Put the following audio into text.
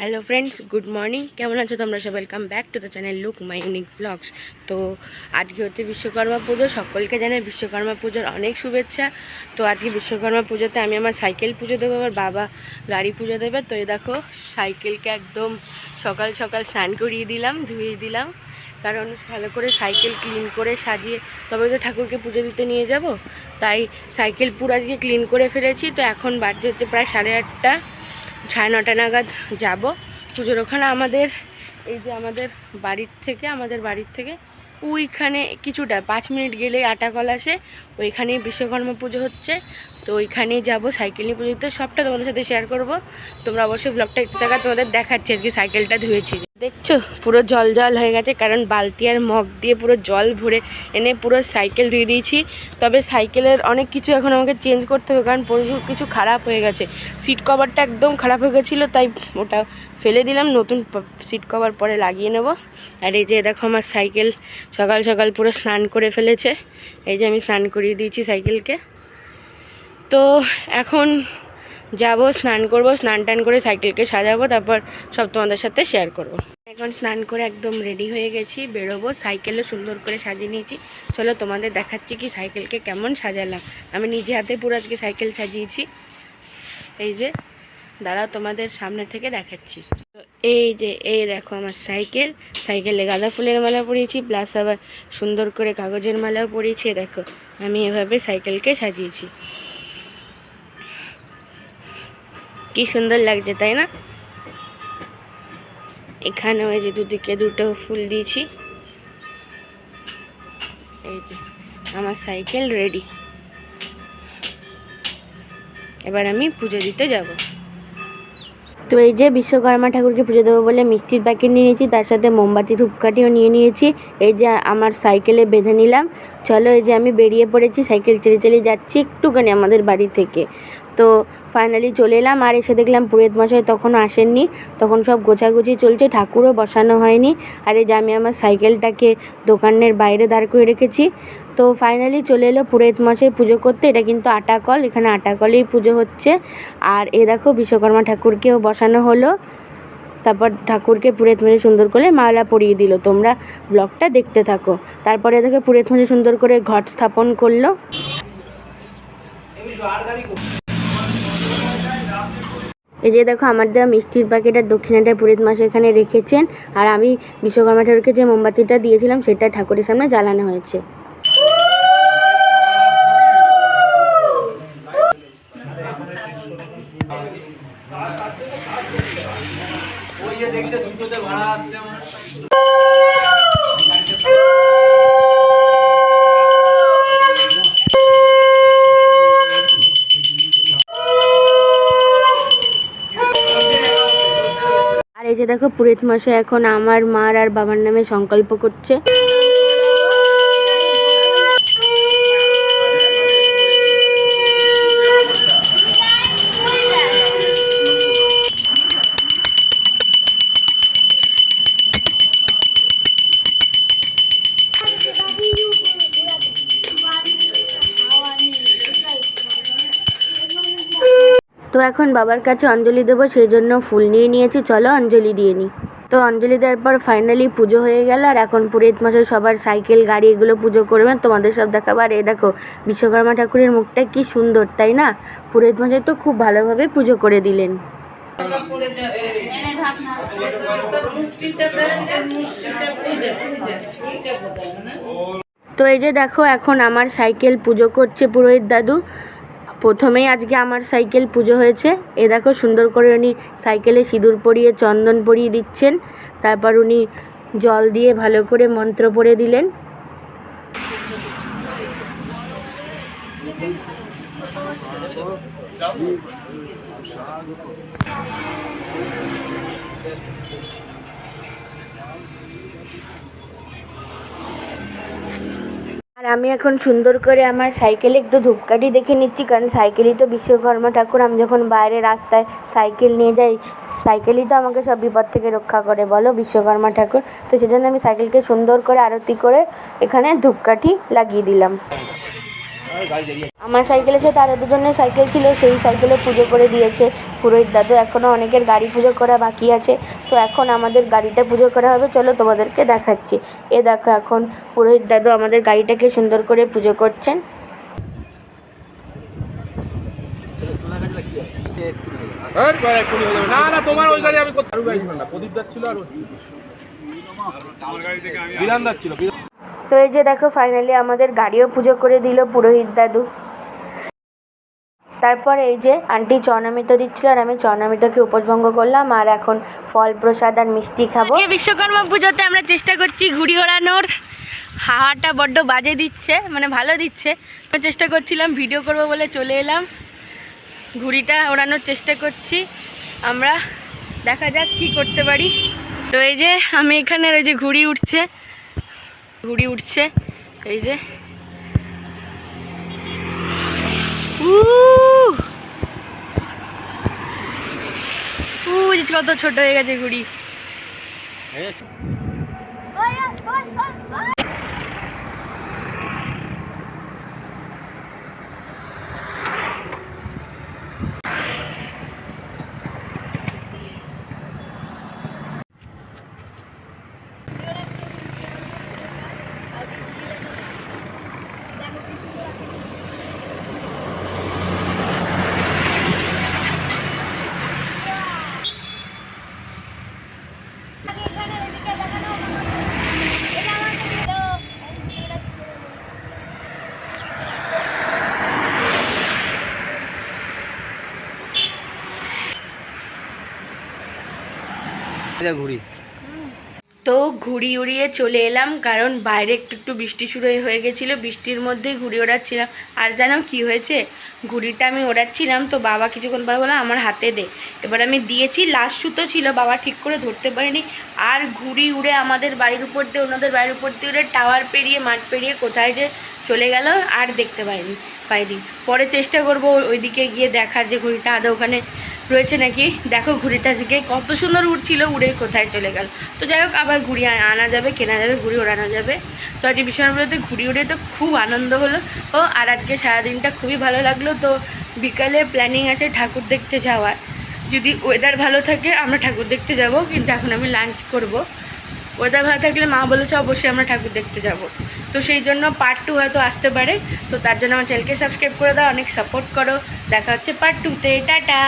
Hello friends, good morning. কেমন আছো তোমরা সব? Welcome back to the channel look my unique blogs. তো আজকে হচ্ছে বিশ্বকর্মা পুজো। সকলকে জানাই বিশ্বকর্মা পুজোর অনেক শুভেচ্ছা। তো আজকে বিশ্বকর্মা পুজোতে আমি আমার সাইকেল পুজো দেবো, আমার বাবা গাড়ি পুজো দেবে। তো এই দেখো, সাইকেলকে একদম সকাল সকাল স্নান করিয়ে দিলাম, ধুয়ে দিলাম, কারণ ভালো করে সাইকেল ক্লিন করে সাজিয়ে তবে তো ঠাকুরকে পুজো দিতে নিয়ে যাব। তাই সাইকেল পুরো আজকে ক্লিন করে ফেলেছি। তো এখন বাজে হচ্ছে প্রায় 8:30, 9:30 নাগাদ যাব পুজোর ওখানে। আমাদের এই যে আমাদের বাড়ির থেকে ওইখানে কিছুটা 5 মিনিট গেলেই আটাকল আসে, ওইখানেই বিশ্বকর্মা পুজো হচ্ছে। তো ওইখানেই যাব সাইকেল নিয়ে পুজো দিতে। সবটা তোমাদের সাথে শেয়ার করব। তোমরা অবশ্যই ব্লগটা একটু দেখা, তোমাদের দেখাচ্ছি আজকে সাইকেলটা ধুয়েছি। দেখছো পুরো জল জল হয়ে গেছে, কারণ বালতি আর মগ দিয়ে পুরো জল ভরে এনে পুরো সাইকেল ধুয়ে দিয়েছি। তবে সাইকেলের অনেক কিছু এখন আমাকে চেঞ্জ করতে হবে, কারণ প্রচুর কিছু খারাপ হয়ে গেছে। সিট কভারটা একদম খারাপ হয়ে গেছিলো, তাই ওটা ফেলে দিলাম, নতুন সিট কভার পরে লাগিয়ে নেব। আর এই যে দেখো, আমার সাইকেল সকাল সকাল পুরো স্নান করে ফেলেছে। এই যে আমি স্নান করিয়ে দিয়েছি সাইকেলকে। তো এখন যাব, স্নান করব, স্নান টান করে সাইকেলকে সাজাবো, তারপর সব তোমাদের সাথে শেয়ার করব। এখন স্নান করে একদম রেডি হয়ে গেছি, বেরোবো। সাইকেলও সুন্দর করে সাজিয়ে নিয়েছি। চলো তোমাদের দেখাচ্ছি কি সাইকেলকে কেমন সাজালাম। আমি নিজে হাতে পুরো আজকে সাইকেল সাজিয়েছি। এই যে দাঁড়াও, তোমাদের সামনে থেকে দেখাচ্ছি। তো এই দেখো আমার সাইকেলে গাঁদা ফুলের মালা পরিয়েছি, প্লাস আবার সুন্দর করে কাগজের মালাও পরিয়েছি। দেখো আমি এভাবে সাইকেলকে সাজিয়েছি, কি সুন্দর লাগছে তাই না? এখানে ওই যে দুদিকে দুটো ফুল দিয়েছি। এই যে আমার সাইকেল রেডি। এবার আমি পুজো দিতে যাব। তো এই যে বিশ্বকর্মা ঠাকুরকে পুজো দেবো বলে মিষ্টির প্যাকেট নিয়ে নিয়েছি, তার সাথে মোমবাতি ধূপকাঠিও নিয়ে নিয়েছি। এই যে আমার সাইকেলে বেঁধে নিলাম। চলো, এই যে আমি বেরিয়ে পড়েছি, সাইকেল চালিয়ে যাচ্ছি একটুখানি আমাদের বাড়ি থেকে। তো ফাইনালি চলে এলাম, আর এসে দেখলাম পুরোহিত মশাই তখনও আসেননি। তখন সব গোছাগুছি চলছে, ঠাকুরও বসানো হয়নি। আর এই যে আমি আমার সাইকেলটাকে দোকানের বাইরে দাঁড় করে রেখেছি। তো ফাইনালি চলে এলো পুরোহিত মশাই পুজো করতে। এটা কিন্তু আটাকল, এখানে আটাকলেই পুজো হচ্ছে। আর এ দেখো বিশ্বকর্মা ঠাকুরকেও বসানো হলো। তারপর ঠাকুরকে পুরোহিত মশাই সুন্দর করে মালা পরিয়ে দিল। তোমরা ব্লগটা দেখতে থাকো। তারপরে দেখো পুরোহিত মশাই সুন্দর করে ঘট স্থাপন করলো। এই যে দেখো, আমার দেওয়া মিষ্টির প্যাকেটের দক্ষিণাটা পুরোহিত মশাই এখানে রেখেছেন। আর আমি বিশ্বকর্মা ঠাকুরকে যে মোমবাতিটা দিয়েছিলাম সেটা ঠাকুরের সামনে জ্বালানো হয়েছে। আর এই যে দেখো পুরোহিত মশাই এখন আমার মার আর বাবার নামে সংকল্প করছে। তো এখন বাবার কাছে অঞ্জলি দেবো, সেই জন্য ফুল নিয়ে নিয়েছি। চলো অঞ্জলি দিয়ে নিই। তো অঞ্জলি দেওয়ার পর ফাইনালি পুজো হয়ে গেল। আর এখন পুরোহিত মশাই সবার সাইকেল গাড়ি এগুলো পুজো করবেন, তোমাদের সব দেখাবো। আর এই দেখো বিশ্বকর্মা ঠাকুরের মুখটা কি সুন্দর তাই না? পুরোহিত মশাই তো খুব ভালোভাবে পুজো করে দিলেন। তো এই যে দেখো, এখন আমার সাইকেল পুজো করছে পুরোহিত দাদু। প্রথমেই আজকে আমার সাইকেল পুজো হয়েছে। এ দেখো সুন্দর করে উনি সাইকেলে সিঁদুর পরিয়ে চন্দন পরিয়ে দিচ্ছেন। তারপর উনি জল দিয়ে ভালো করে মন্ত্র পড়ে দিলেন। আর আমি এখন সুন্দর করে আমার সাইকেলে একটু ধূপকাঠি দেখে নিচ্ছি, কারণ সাইকেলই তো বিশ্বকর্মা ঠাকুর। আমি যখন বাইরে রাস্তায় সাইকেল নিয়ে যাই, সাইকেলই তো আমাকে সব বিপদ থেকে রক্ষা করে, বলো, বিশ্বকর্মা ঠাকুর। তো সেজন্য আমি সাইকেলকে সুন্দর করে আরতি করে এখানে ধূপকাঠি লাগিয়ে দিলাম। আমার সাইকেলের সাথে আরও দুজনের সাইকেল ছিল, সেই সাইকেলে পুজো করে দিয়েছে পুরোহিত দাদু। এখনও অনেকের গাড়ি পুজো করা বাকি আছে, তো এখন আমাদের গাড়িটা পুজো করা হবে। চলো তোমাদেরকে দেখাচ্ছি। এ দেখো, এখন পুরোহিত দাদু আমাদের গাড়িটাকে সুন্দর করে পুজো করছেন। তো এই যে দেখো, ফাইনালি আমাদের গাড়িও পুজো করে দিল পুরোহিত দাদু। তারপর এই যে আন্টি চরণামৃত দিচ্ছিল, আর আমি চরণামৃতকে উপোসভঙ্গ করলাম, আর এখন ফল প্রসাদ আর মিষ্টি খাবো। বিশ্বকর্মা পুজোতে আমরা চেষ্টা করছি ঘুড়ি ওড়ানোর। হাওয়াটা বড্ড বাজে দিচ্ছে, মানে ভালো দিচ্ছে। চেষ্টা করছিলাম ভিডিও করব বলে চলে এলাম, ঘুড়িটা ওড়ানোর চেষ্টা করছি আমরা। দেখা যাক কি করতে পারি। তো এই যে আমি এখানে, ওই যে ঘুড়ি উঠছে এই যে কত ছোট হয়ে গেছে ঘুড়ি। ঘুড়ি তো ঘুড়ি উড়িয়ে চলে এলাম, কারণ বাইরে একটু বৃষ্টি শুরু হয়ে গেছিলো, বৃষ্টির মধ্যেই ঘুড়ি ওড়াচ্ছিলাম। আর জানো কি হয়েছে, ঘুড়িটা আমি ওড়াচ্ছিলাম, তো বাবা কিছুক্ষণ পর বললাম আমার হাতে দে। এবার আমি দিয়েছি, লাস্ট সুতো ছিল, বাবা ঠিক করে ধরতে পারিনি। আর ঘুড়ি উড়ে আমাদের বাড়ির উপর দিয়ে, ওনাদের বাড়ির উপর দিয়ে উড়ে টাওয়ার পেরিয়ে, মাঠ পেরিয়ে কোথায় যে চলে গেল আর দেখতে পাইনি। পরে চেষ্টা করব ওইদিকে গিয়ে দেখার যে ঘুড়িটা আদৌ ওখানে রয়েছে নাকি। দেখো ঘুড়িটা আজকে কত সুন্দর উড়ছিল, উড়ে কোথায় চলে গেল। তো যাই হোক, আবার ঘুড়ি আনা যাবে, কেনা যাবে, ঘুড়ি ওড়ানো যাবে। তো আজকে বিশ্বকর্মাতে ঘুড়ি উড়ে তো খুব আনন্দ হলো। আর আজকে সারাদিনটা খুবই ভালো লাগলো। তো বিকালে প্ল্যানিং আছে ঠাকুর দেখতে যাওয়ার, যদি ওয়েদার ভালো থাকে আমরা ঠাকুর দেখতে যাব, কিন্তু এখন আমি লাঞ্চ করব। ওয়েদার ভালো থাকলে মা বলেছে অবশ্যই আমরা ঠাকুর দেখতে যাব। তো সেই জন্য পার্ট 2 হয়তো আসতে পারে। তো তার জন্য আমার চ্যানেলকে সাবস্ক্রাইব করে দাও, অনেক সাপোর্ট করো। দেখা হচ্ছে পার্ট 2-তে। টাটা।